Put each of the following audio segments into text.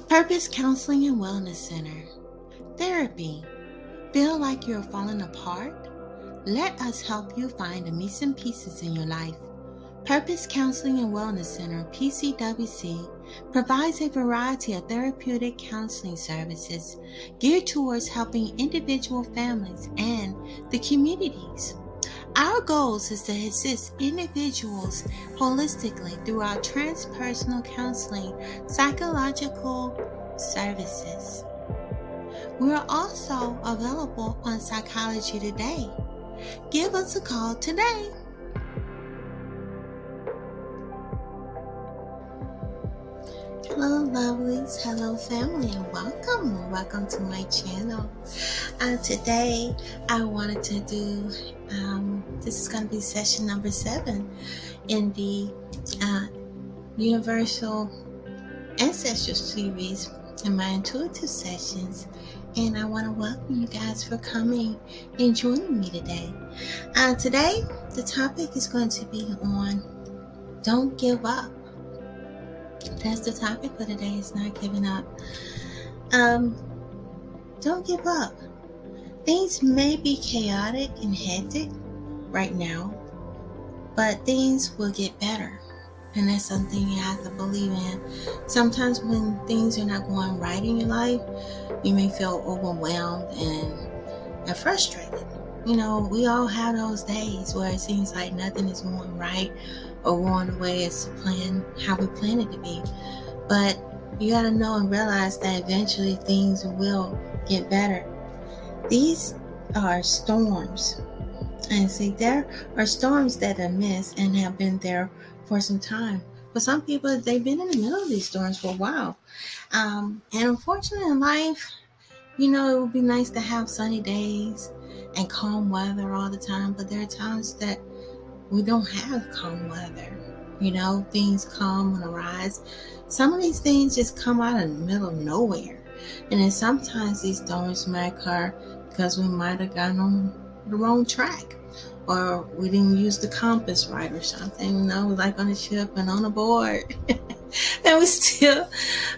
Purpose Counseling and Wellness Center. Therapy. Feel like you're falling apart? Let us help you find the missing pieces in your life. Purpose Counseling and Wellness Center, PCWC, provides a variety of therapeutic counseling services geared towards helping individual families and the communities. Our goals is to assist individuals holistically through our transpersonal counseling, psychological services. We are also available on Psychology Today. Give us a call today. Hello lovelies, hello family, and welcome to my channel. Today I wanted to do, this is going to be session number 7 in the Universal Ancestral series in my intuitive sessions, and I want to welcome you guys for coming and joining me today. Today the topic is going to be on don't give up. That's the topic for today, is not giving up. Don't give up. Things may be chaotic and hectic right now, but things will get better. And that's something you have to believe in. Sometimes when things are not going right in your life, you may feel overwhelmed and frustrated. You know, we all have those days where it seems like nothing is going right or going the way it's planned, how we plan it to be. But you got to know and realize that eventually things will get better. These are storms. And see, there are storms that are missed and have been there for some time. For some people, they've been in the middle of these storms for a while. And unfortunately in life, you know, it would be nice to have sunny days and calm weather all the time, but there are times that we don't have calm weather. You know, things come and arise. Some of these things just come out in the middle of nowhere. And then sometimes these storms might occur because we might have gotten on the wrong track, or we didn't use the compass right or something. You know, like on a ship and on a board. And we're still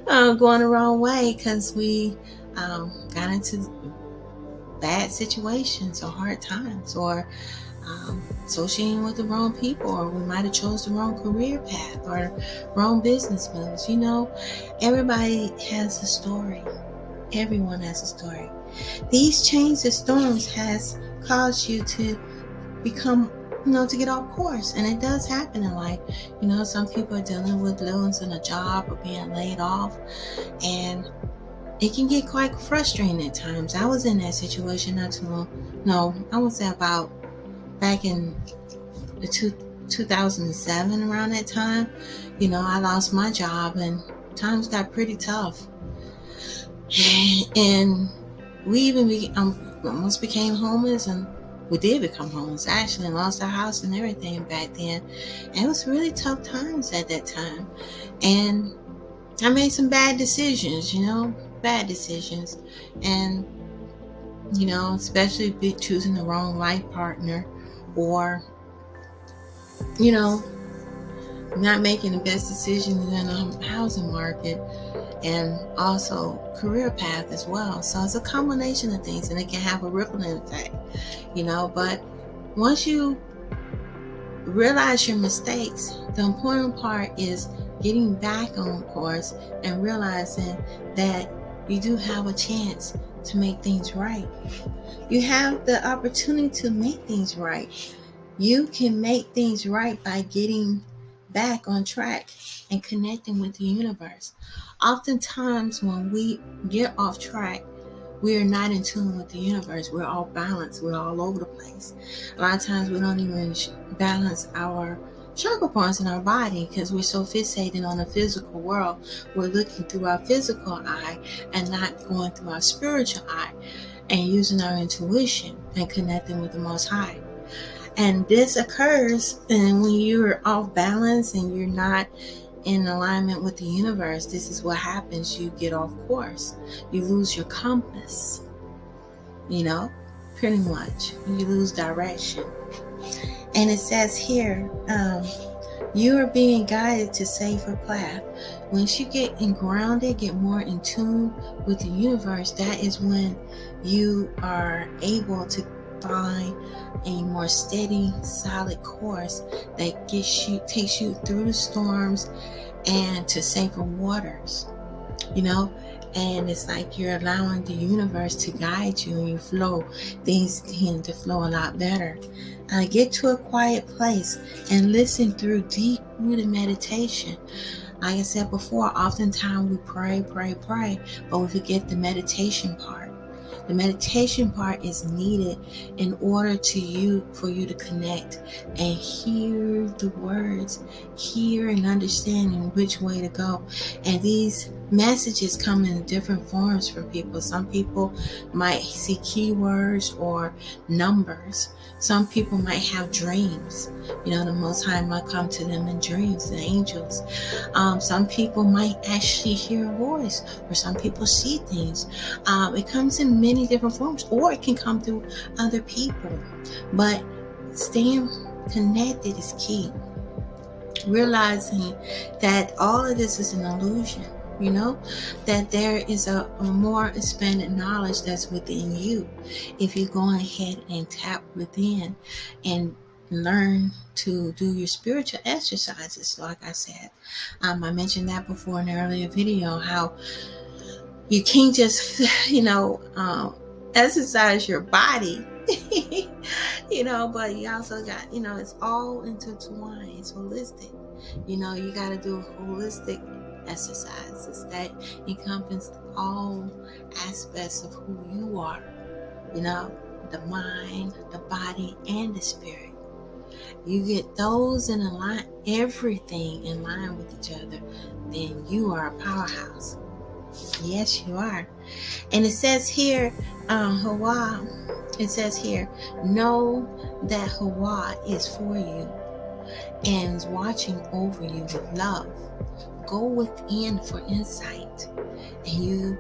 going the wrong way because we got into bad situations or hard times, or associating with the wrong people, or we might have chose the wrong career path or wrong business moves. You know, everybody has a story. Everyone has a story. These changes of storms has caused you to become, you know, to get off course. And it does happen in life. You know, some people are dealing with losing a job or being laid off, and it can get quite frustrating at times. I was in that situation not too long. No, I would say about back in the 2007, around that time. You know, I lost my job and times got pretty tough. And we even almost became homeless, and we did become homeless actually, and lost our house and everything back then. And it was really tough times at that time. And I made some bad decisions, you know, and you know, especially choosing the wrong life partner, or you know, not making the best decisions in the housing market, and also career path as well. So it's a combination of things, and it can have a rippling effect, you know. But once you realize your mistakes, the important part is getting back on course and realizing that you do have a chance to make things right. You have the opportunity to make things right. You can make things right by getting back on track and connecting with the universe. Oftentimes when we get off track, we are not in tune with the universe. We're all balanced. We're all over the place. A lot of times we don't even balance our chakra points in our body because we're so fixated on the physical world. We're looking through our physical eye and not going through our spiritual eye and using our intuition and connecting with the Most High. And this occurs, and when you're off balance and you're not in alignment with the universe, this is what happens. You get off course. You lose your compass. You know, pretty much. You lose direction. And it says here, You are being guided to safer path. Once you get grounded, get more in tune with the universe, that is when you are able to find a more steady, solid course that takes you through the storms and to safer waters. You know, and it's like you're allowing the universe to guide you and you flow. Things tend to flow a lot better. Get to a quiet place and listen through deep rooted meditation. Like I said before, oftentimes we pray, but we forget the meditation part. The meditation part is needed in order for you to connect and hear the words, hear and understand in which way to go. And these messages come in different forms for people. Some people might see keywords or numbers. Some people might have dreams. The Most High might come to them in dreams, the angels. Some people might actually hear a voice, or some people see things. It comes in many different forms, or it can come through other people. But staying connected is key. Realizing that all of this is an illusion, that there is a more expanded knowledge that's within you. If you go ahead and tap within and learn to do your spiritual exercises, like I said. I mentioned that before in an earlier video, how you can't just, exercise your body, but you also got, it's all intertwined. It's holistic. You got to do holistic exercises that encompass all aspects of who you are, the mind, the body, and the spirit. You get those in line, everything in line with each other, then you are a powerhouse. Yes, you are. And it says here, Hawa, it says here, know that Hawa is for you and is watching over you with love. Go within for insight, and you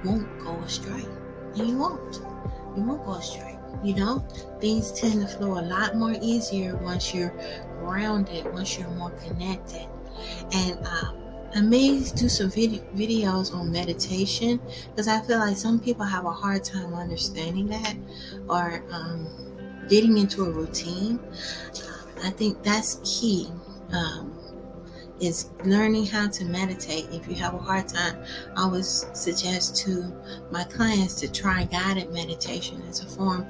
won't go astray. And you won't go astray. Things tend to flow a lot more easier once you're grounded, once you're more connected. And I may do some videos on meditation, because I feel like some people have a hard time understanding that, or getting into a routine. I think that's key. Is learning how to meditate. If you have a hard time, I always suggest to my clients to try guided meditation as a form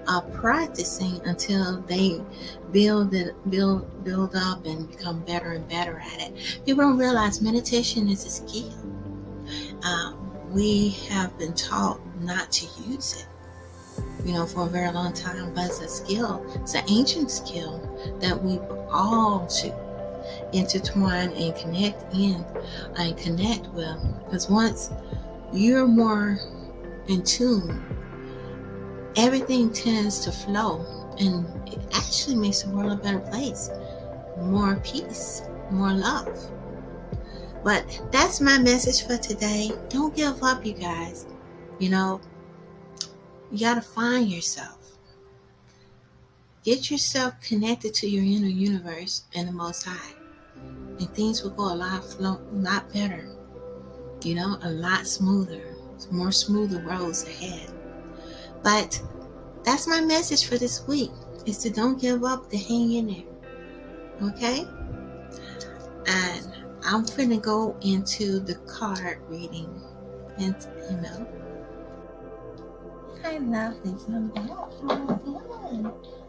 of practicing until they build up and become better and better at it. People don't realize meditation is a skill. We have been taught not to use it, for a very long time, but it's a skill. It's an ancient skill that we all should intertwine and connect with, because once you're more in tune, everything tends to flow, and it actually makes the world a better place. More peace, more love. But that's my message for today. Don't give up, you guys. You gotta find yourself. Get yourself connected to your inner universe and the Most High, and things will go a lot better, a lot smoother, more smoother roads ahead. But that's my message for this week, is to don't give up, to hang in there. Okay? And I'm finna go into the card reading, and Hi lovelies, I'm back.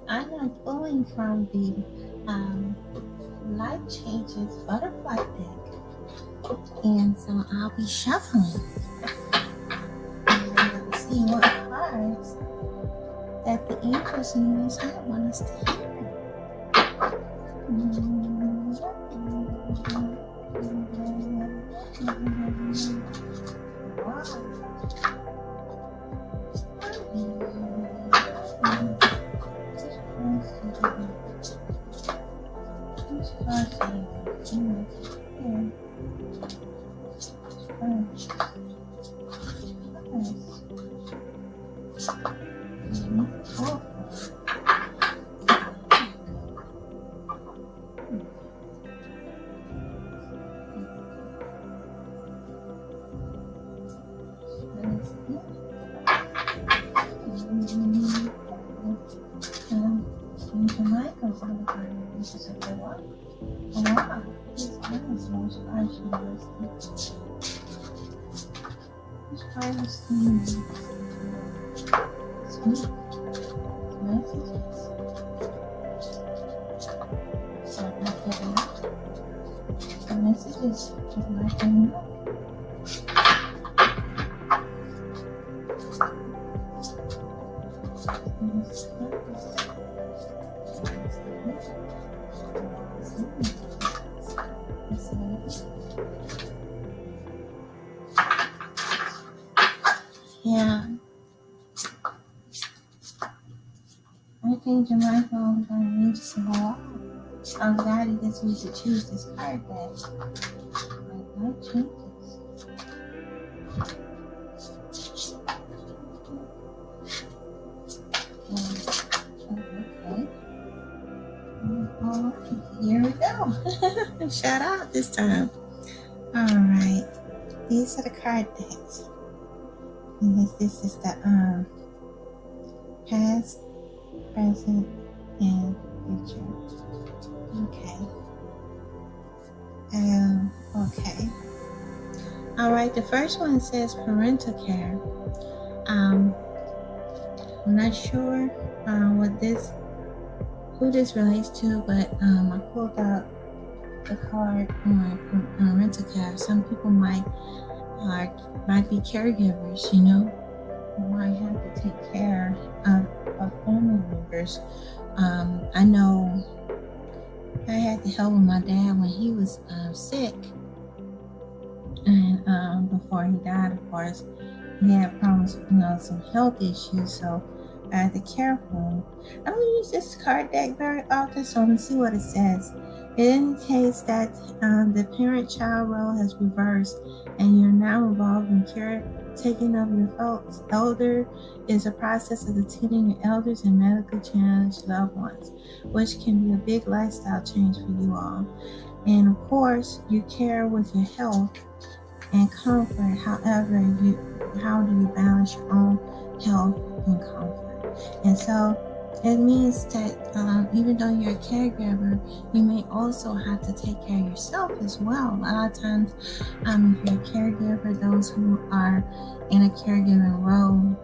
I am pulling from the Life Changes Butterfly deck, and so I'll be shuffling and see what cards that the angels and the Most High want us to hear. Sweet messages. So I put the messages of my family. Yeah, I think Jermichael is going to need some more. I'm glad he gets me to choose this card deck. Like, no changes. Okay. Oh, here we go. Shout out this time. All right. These are the card decks. And this is the past, present, and future. Okay. Okay. All right. The first one says parental care. I'm not sure who this relates to, but I pulled out the card on parental care. Some people might be caregivers, you know, who might have to take care of family members. I know I had to help with my dad when he was sick, and before he died, of course, he had problems, some health issues, so I had to care for him. I don't use this card deck very often, so let's see what it says. It indicates that the parent-child role has reversed, and you're now involved in caretaking of your folks. Elder is a process of attending your elders and medically challenged loved ones, which can be a big lifestyle change for you all. And of course, you care with your health and comfort. However, how do you balance your own health and comfort? And so it means that even though you're a caregiver, you may also have to take care of yourself as well. A lot of times, if you're a caregiver, those who are in a caregiving role,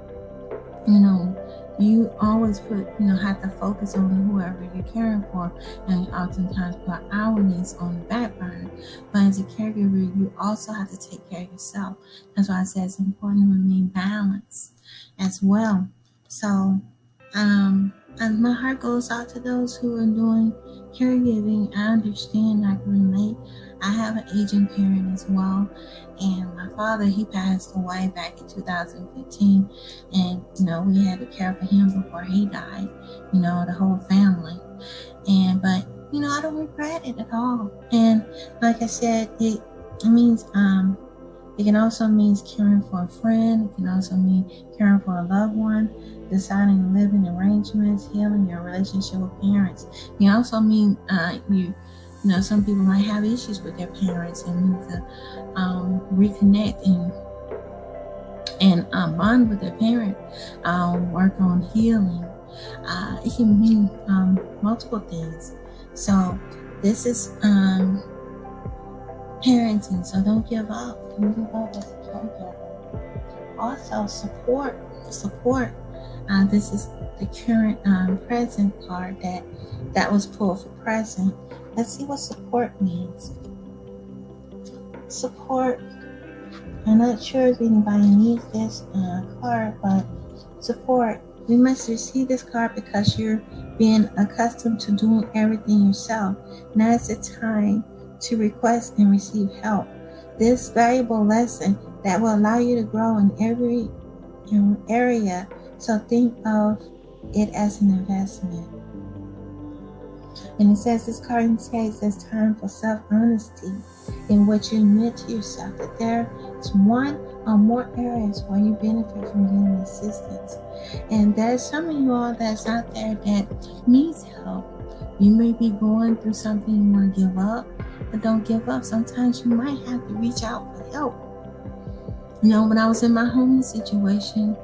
you always have to focus on whoever you're caring for, and oftentimes put our needs on the back burner. But as a caregiver, you also have to take care of yourself. That's why I say it's important to remain balanced as well. So, and my heart goes out to those who are doing caregiving. I understand, I can relate. I have an aging parent as well, and my father, he passed away back in 2015, and we had to care for him before he died, the whole family. But I don't regret it at all. And like I said, it means it can also mean caring for a friend. It can also mean caring for a loved one, deciding living arrangements, healing your relationship with parents. It can also mean some people might have issues with their parents and need to reconnect and bond with their parent, work on healing. It can mean multiple things. So this is parenting, so don't give up. Don't give up as a caregiver. Also, support. This is the current present card that was pulled for present. Let's see what support means. Support. I'm not sure if anybody needs this card, but support. You must receive this card because you're being accustomed to doing everything yourself. Now is the time to request and receive help. This valuable lesson that will allow you to grow in every area. So think of it as an investment. And it says this card indicates it's time for self-honesty, in which you admit to yourself that there is one or more areas where you benefit from getting assistance. And there's some of you all that's out there that needs help. You may be going through something you want to give up, but don't give up. Sometimes you might have to reach out for help. When I was in my homeless situation,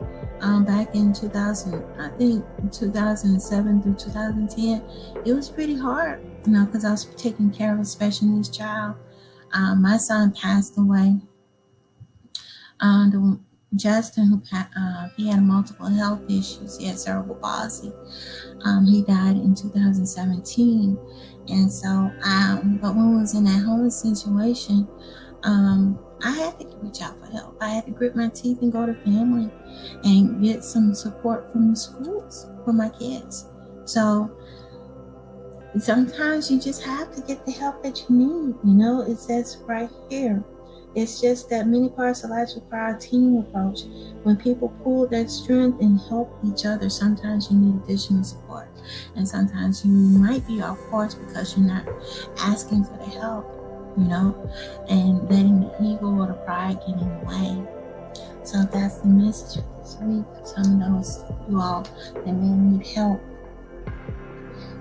back in 2007 through 2010, it was pretty hard, because I was taking care of a special needs child. My son passed away Justin, who he had multiple health issues. He had cerebral palsy. He died in 2017. And so, but when we was in that homeless situation, I had to reach out for help. I had to grit my teeth and go to family and get some support from the schools for my kids. So sometimes you just have to get the help that you need. You know, it says right here. It's just that many parts of life require a team approach. When people pool their strength and help each other, sometimes you need additional support. And sometimes you might be off course because you're not asking for the help, you know, and letting the ego or the pride get in the way. So that's the message for this week. Some of those you all that may need help.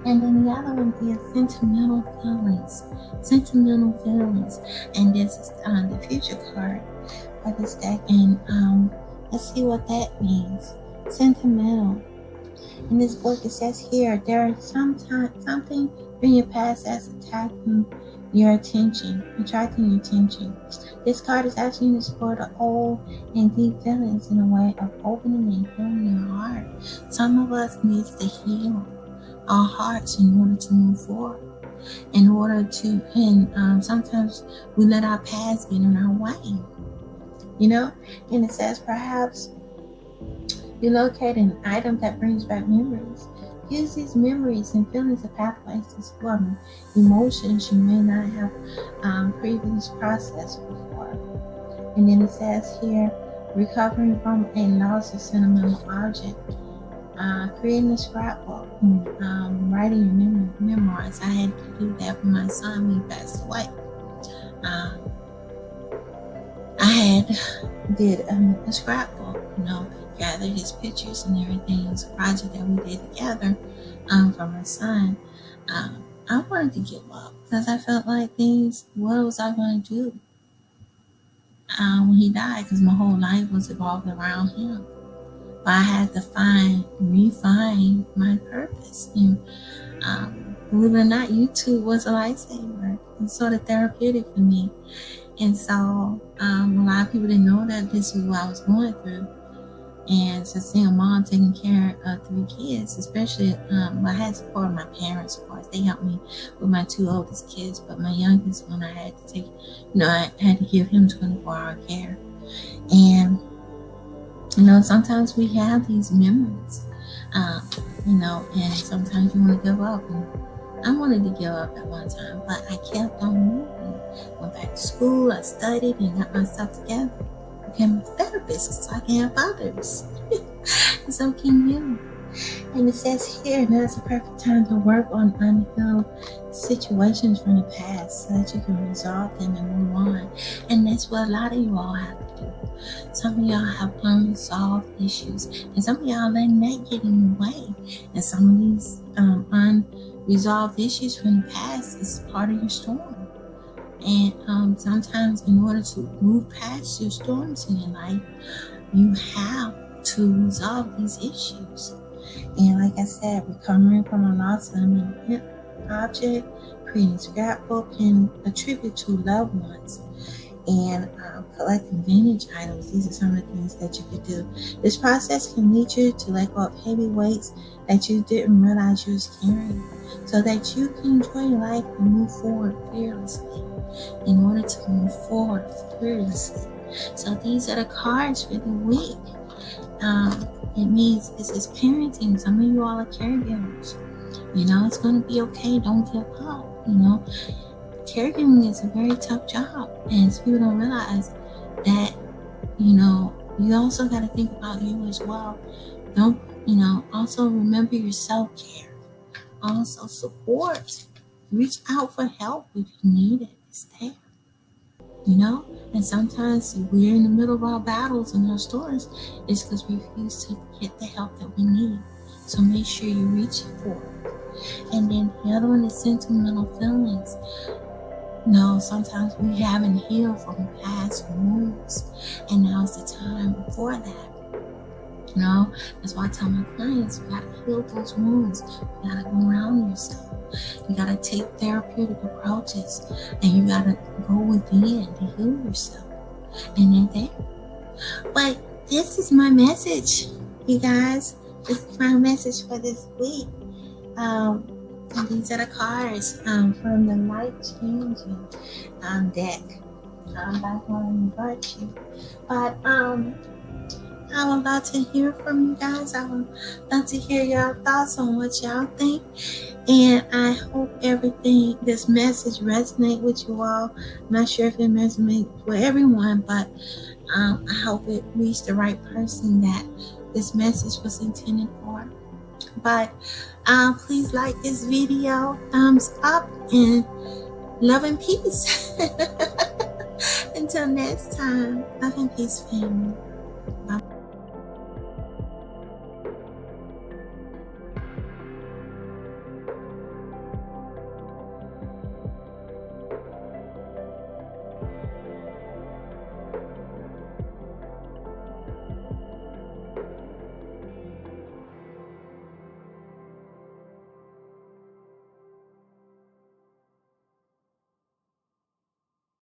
And then the other one is sentimental feelings. Sentimental feelings. And this is the future card for this deck. And let's see what that means. Sentimental. In this book, it says here, there is something in your past that's attracting your attention. This card is asking you to explore the old and deep feelings in a way of opening and healing your heart. Some of us need to heal our hearts in order to move forward. And sometimes we let our past get in our way. You know? And it says perhaps you locate an item that brings back memories. Use these memories and feelings as pathways to explore emotions you may not have previously processed before. And then it says here, recovering from a loss of sentimental object. Creating a scrapbook and writing your memoirs. I had to do that for my son when he passed away. I did a scrapbook, you know, gathered his pictures and everything. It was a project that we did together for my son. I wanted to give up because I felt like what was I going to do when he died? Because my whole life was evolved around him. But I had to refine my purpose. And believe it or not, YouTube was a lifesaver. It's sort of therapeutic for me. And so a lot of people didn't know that this was what I was going through. And to see a mom taking care of 3 kids, especially, I had support of my parents, of course. They helped me with my 2 oldest kids, but my youngest one, I had to I had to give him 24-hour care. And sometimes we have these memories, and sometimes you want to give up. And I wanted to give up at one time, but I kept on moving. Went back to school, I studied and got myself together. Became a therapist so I can help others. And so can you. And it says here, now it's a perfect time to work on unhealed situations from the past so that you can resolve them and move on. And that's what a lot of you all have to do. Some of y'all have unresolved issues, and some of y'all letting that get in the way. And some of these unresolved issues from the past is part of your storm. And sometimes in order to move past your storms in your life, you have to resolve these issues. And like I said, recovering from a loss of an object, creating a scrapbook, and a tribute to loved ones, and collecting vintage items. These are some of the things that you could do. This process can lead you to let go of heavy weights that you didn't realize you was carrying, so that you can enjoy life and move forward fearlessly. In order to move forward fearlessly. So these are the cards for the week. It means this is parenting. Some of you all are caregivers. It's going to be okay. Don't give up. Caregiving is a very tough job, and people don't realize that. You also got to think about you as well. Also remember your self-care. Also support. Reach out for help if you need it. It's there. And sometimes we're in the middle of our battles and our storms. It's because we refuse to get the help that we need. So make sure you reach for it. And then the other one is sentimental feelings. Sometimes we haven't healed from past wounds, and now's the time for that. That's why I tell my clients, you gotta heal those wounds. You gotta go around yourself. You gotta take therapeutic approaches, and you gotta go within to heal yourself. And they're there. But this is my message, you guys. This is my message for this week. And these are the cards from the Life Changing deck by Lauren Virtue. But I would love to hear from you guys. I would love to hear your thoughts on what y'all think. And I hope this message resonates with you all. I'm not sure if it resonates with everyone, but I hope it reached the right person that this message was intended for. But please like this video, thumbs up, and love and peace. Until next time, love and peace, family. Bye.